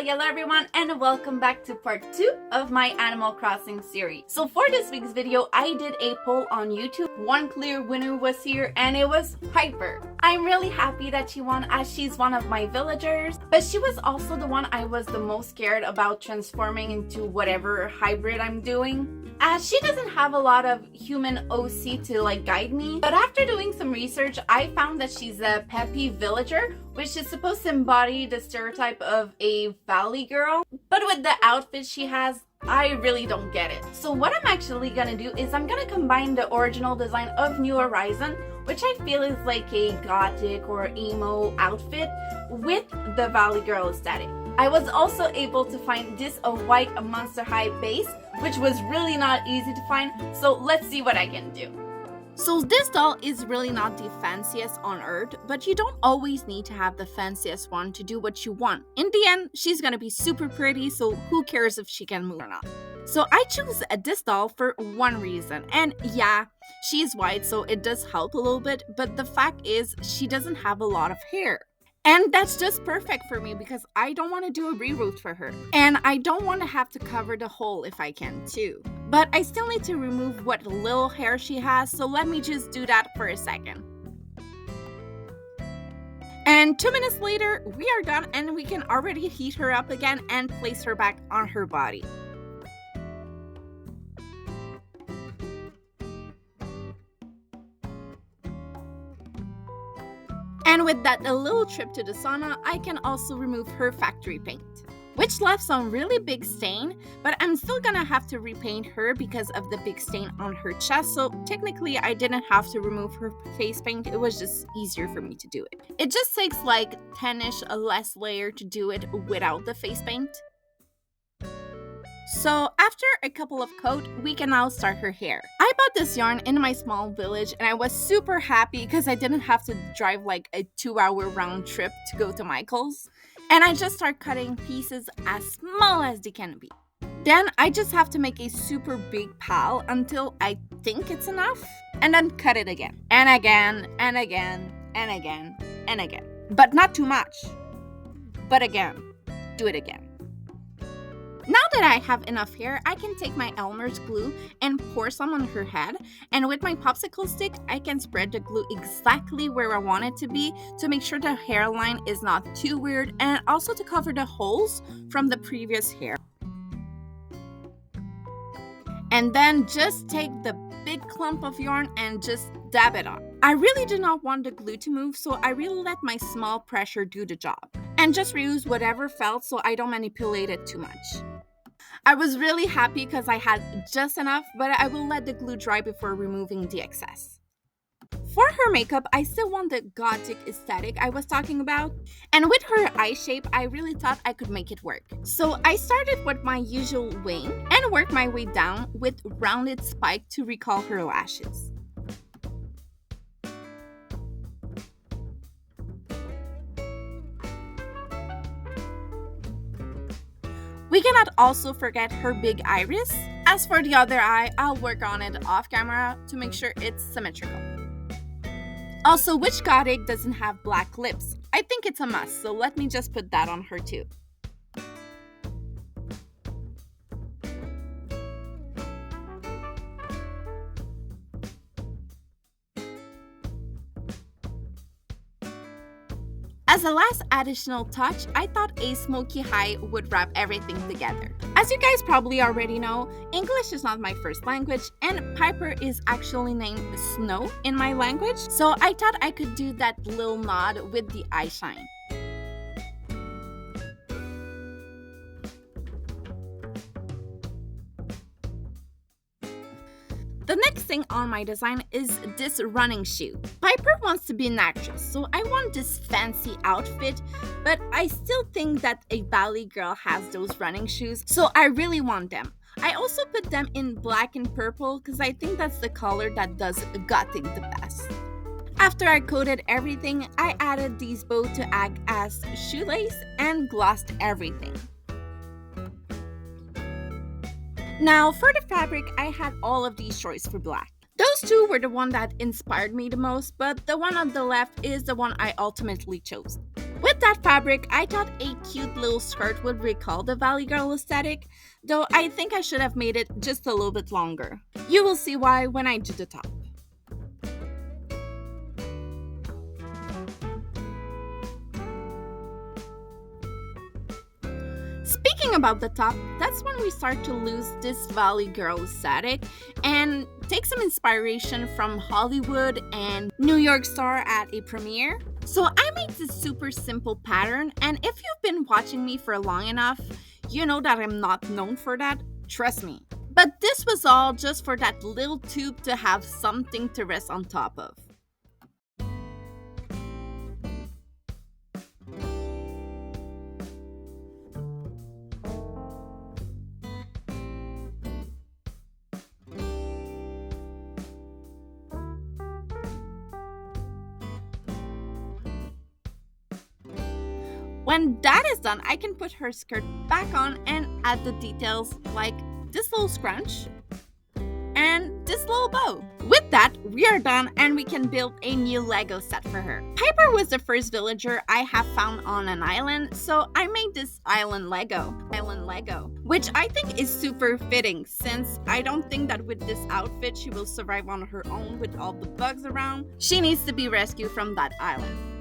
Hello everyone, and welcome back to part 2 of my Animal Crossing series. So for this week's video, I did a poll on YouTube. One clear winner was here, and it was Pipper. I'm really happy that she won, as she's one of my villagers, but she was also the one I was the most scared about transforming into whatever hybrid I'm doing, as she doesn't have a lot of human OC to guide me. But after doing some research, I found that she's a peppy villager, which is supposed to embody the stereotype of a valley girl. But with the outfit she has, I really don't get it. So what I'm actually gonna do is I'm gonna combine the original design of New Horizon, which I feel is like a gothic or emo outfit, with the valley girl aesthetic. I was also able to find this white Monster High base, which was really not easy to find, so let's see what I can do. So this doll is really not the fanciest on earth, but you don't always need to have the fanciest one to do what you want. In the end, she's gonna be super pretty, so who cares if she can move or not. So I choose this doll for one reason, and yeah, she's white, so it does help a little bit, but the fact is she doesn't have a lot of hair. And that's just perfect for me because I don't want to do a reroute for her. And I don't want to have to cover the hole if I can too. But I still need to remove what little hair she has, so let me just do that for a second. And 2 minutes later, we are done and we can already heat her up again and place her back on her body. And with that a little trip to the sauna, I can also remove her factory paint, which left some really big stain, but I'm still gonna have to repaint her because of the big stain on her chest, so technically I didn't have to remove her face paint, it was just easier for me to do it. It just takes like 10-ish less layer to do it without the face paint. So after a couple of coats, we can now start her hair. I bought this yarn in my small village and I was super happy because I didn't have to drive like a 2-hour round trip to go to Michael's. And I just start cutting pieces as small as they can be. Then I just have to make a super big pile until I think it's enough, and then cut it again. And again, and again, and again, and again. But not too much. But again, do it again. Now that I have enough hair, I can take my Elmer's glue and pour some on her head, and with my popsicle stick, I can spread the glue exactly where I want it to be to make sure the hairline is not too weird, and also to cover the holes from the previous hair. And then just take the big clump of yarn and just dab it on. I really do not want the glue to move, so I really let my small pressure do the job. And just reuse whatever felt so I don't manipulate it too much. I was really happy because I had just enough, but I will let the glue dry before removing the excess. For her makeup, I still want the gothic aesthetic I was talking about, and with her eye shape, I really thought I could make it work. So I started with my usual wing and worked my way down with rounded spike to recall her lashes. We cannot also forget her big iris. As for the other eye, I'll work on it off camera to make sure it's symmetrical. Also, which gothic doesn't have black lips? I think it's a must, so let me just put that on her too. As a last additional touch, I thought a smoky eye would wrap everything together. As you guys probably already know, English is not my first language, and Pipper is actually named Snow in my language, so I thought I could do that little nod with the eye shine. The next thing on my design is this running shoe. Pipper wants to be an actress, so I want this fancy outfit, but I still think that a valley girl has those running shoes, so I really want them. I also put them in black and purple because I think that's the color that does gothic the best. After I coated everything, I added these bows to act as shoelace and glossed everything. Now, for the fabric, I had all of these choices for black. Those two were the one that inspired me the most, but the one on the left is the one I ultimately chose. With that fabric, I thought a cute little skirt would recall the Valley Girl aesthetic, though I think I should have made it just a little bit longer. You will see why when I do the top. Speaking about the top, that's when we start to lose this Valley Girl aesthetic and take some inspiration from Hollywood and New York Star at a premiere. So I made this super simple pattern, and if you've been watching me for long enough, you know that I'm not known for that, trust me. But this was all just for that little tube to have something to rest on top of. When that is done, I can put her skirt back on and add the details like this little scrunch and this little bow. With that, we are done and we can build a new Lego set for her. Pipper was the first villager I have found on an island, so I made this island Lego, which I think is super fitting since I don't think that with this outfit she will survive on her own with all the bugs around. She needs to be rescued from that island.